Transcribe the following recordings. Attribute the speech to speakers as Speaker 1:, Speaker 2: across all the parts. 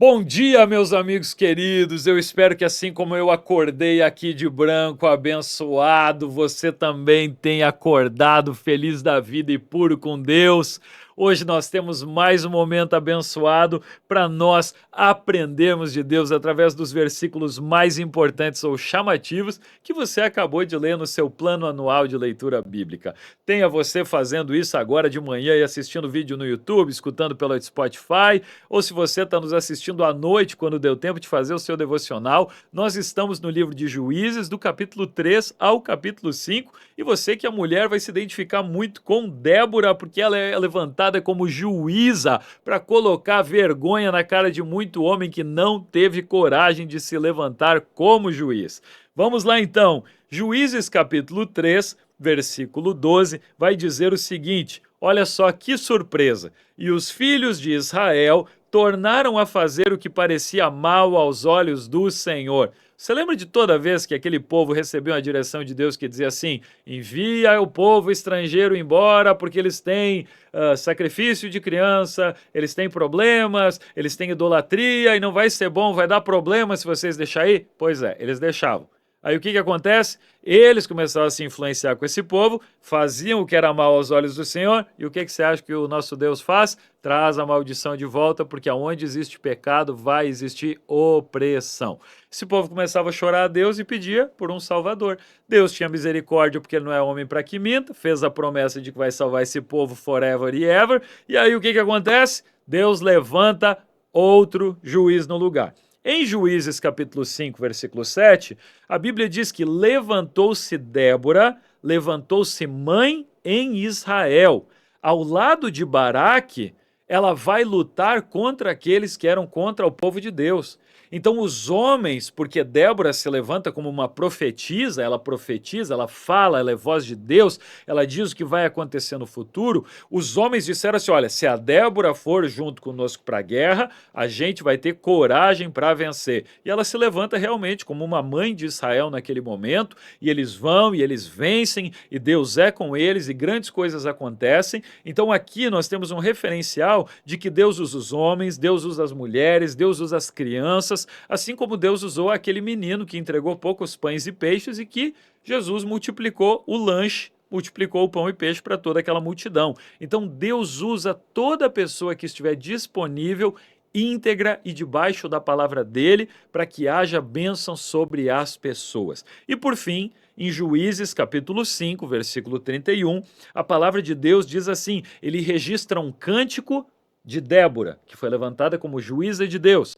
Speaker 1: Bom dia, meus amigos queridos. Eu espero que, assim como eu acordei aqui de branco, abençoado, você também tenha acordado feliz da vida e puro com Deus. Hoje nós temos mais um momento abençoado para nós aprendermos de Deus através dos versículos mais importantes ou chamativos que você acabou de ler no seu plano anual de leitura bíblica. Tenha você fazendo isso agora de manhã e assistindo vídeo no YouTube, escutando pelo Spotify, ou se você está nos assistindo à noite, quando deu tempo de fazer o seu devocional, nós estamos no livro de Juízes, do capítulo 3 ao capítulo 5, e você que é mulher vai se identificar muito com Débora, porque ela é levantada como juíza para colocar vergonha na cara de muito homem que não teve coragem de se levantar como juiz. Vamos lá então, Juízes capítulo 3, versículo 12, vai dizer o seguinte: olha só que surpresa! E os filhos de Israel tornaram a fazer o que parecia mal aos olhos do Senhor. Você lembra de toda vez que aquele povo recebeu a direção de Deus que dizia assim: envia o povo estrangeiro embora porque eles têm sacrifício de criança, eles têm problemas, eles têm idolatria e não vai ser bom, vai dar problema se vocês deixarem ir? Pois é, eles deixavam. Aí o que acontece? Eles começaram a se influenciar com esse povo, faziam o que era mal aos olhos do Senhor, e o que você acha que o nosso Deus faz? Traz a maldição de volta, porque aonde existe pecado vai existir opressão. Esse povo começava a chorar a Deus e pedia por um Salvador. Deus tinha misericórdia porque ele não é homem para que minta, fez a promessa de que vai salvar esse povo forever e ever, e aí o que acontece? Deus levanta outro juiz no lugar. Em Juízes capítulo 5, versículo 7, a Bíblia diz que levantou-se Débora, levantou-se mãe em Israel. Ao lado de Baraque, ela vai lutar contra aqueles que eram contra o povo de Deus. Então os homens, porque Débora se levanta como uma profetisa, ela fala, ela é voz de Deus, ela diz o que vai acontecer no futuro. Os homens disseram assim: olha, se a Débora for junto conosco para a guerra, a gente vai ter coragem para vencer. E ela se levanta realmente como uma mãe de Israel naquele momento, e eles vão e eles vencem, e Deus é com eles, e grandes coisas acontecem. Então aqui nós temos um referencial de que Deus usa os homens, Deus usa as mulheres, Deus usa as crianças, assim como Deus usou aquele menino que entregou poucos pães e peixes e que Jesus multiplicou o lanche, multiplicou o pão e peixe para toda aquela multidão. Então Deus usa toda pessoa que estiver disponível, íntegra e debaixo da palavra dele, para que haja bênção sobre as pessoas. E por fim, em Juízes capítulo 5, versículo 31, a palavra de Deus diz assim: ele registra um cântico de Débora, que foi levantada como juíza de Deus.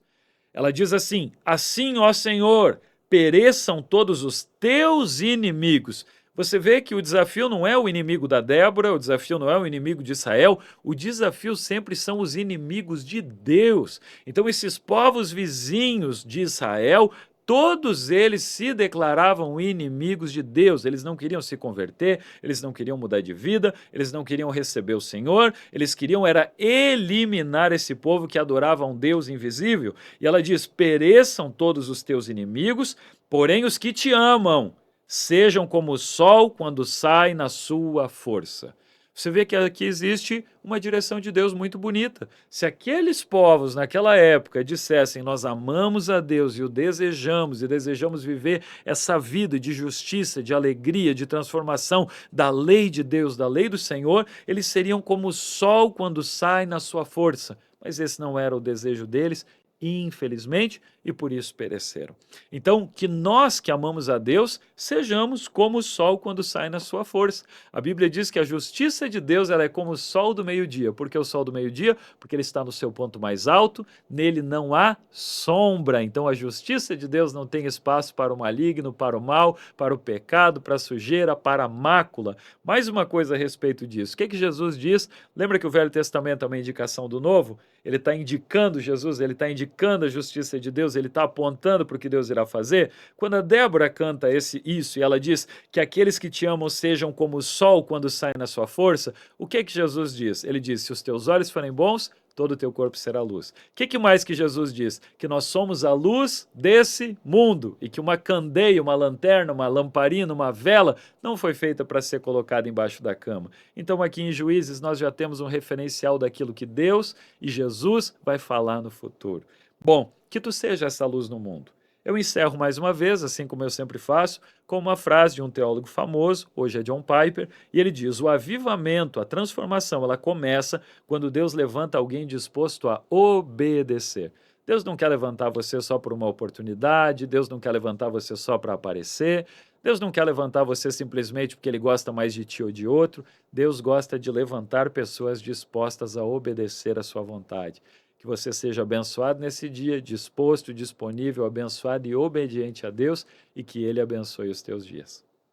Speaker 1: Ela diz assim: assim, ó Senhor, pereçam todos os teus inimigos. Você vê que o desafio não é o inimigo da Débora, o desafio não é o inimigo de Israel, o desafio sempre são os inimigos de Deus. Então, esses povos vizinhos de Israel, todos eles se declaravam inimigos de Deus. Eles não queriam se converter, eles não queriam mudar de vida, eles não queriam receber o Senhor, eles queriam era eliminar esse povo que adorava um Deus invisível. E ela diz: pereçam todos os teus inimigos, porém os que te amam sejam como o sol quando sai na sua força. Você vê que aqui existe uma direção de Deus muito bonita. Se aqueles povos naquela época dissessem: nós amamos a Deus e o desejamos, e desejamos viver essa vida de justiça, de alegria, de transformação da lei de Deus, da lei do Senhor, eles seriam como o sol quando sai na sua força. Mas esse não era o desejo deles, infelizmente, e por isso pereceram. Então, que nós que amamos a Deus sejamos como o sol quando sai na sua força. A Bíblia diz que a justiça de Deus ela é como o sol do meio-dia. Por que o sol do meio-dia? Porque ele está no seu ponto mais alto, nele não há sombra. Então, a justiça de Deus não tem espaço para o maligno, para o mal, para o pecado, para a sujeira, para a mácula. Mais uma coisa a respeito disso. O que Jesus diz? Lembra que o Velho Testamento é uma indicação do Novo? Ele está indicando Jesus, ele está indicando a justiça de Deus, ele está apontando para o que Deus irá fazer. Quando a Débora canta isso e ela diz que aqueles que te amam sejam como o sol quando sai na sua força, o que Jesus diz? Ele diz: se os teus olhos forem bons, todo o teu corpo será luz. O que mais que Jesus diz? Que nós somos a luz desse mundo e que uma candeia, uma lanterna, uma lamparina, uma vela não foi feita para ser colocada embaixo da cama. Então aqui em Juízes nós já temos um referencial daquilo que Deus e Jesus vai falar no futuro. Bom, que tu seja essa luz no mundo. Eu encerro mais uma vez, assim como eu sempre faço, com uma frase de um teólogo famoso, hoje é John Piper, e ele diz: o avivamento, a transformação, ela começa quando Deus levanta alguém disposto a obedecer. Deus não quer levantar você só por uma oportunidade, Deus não quer levantar você só para aparecer, Deus não quer levantar você simplesmente porque ele gosta mais de ti ou de outro. Deus gosta de levantar pessoas dispostas a obedecer à sua vontade. Que você seja abençoado nesse dia, disposto, disponível, abençoado e obediente a Deus, e que Ele abençoe os teus dias.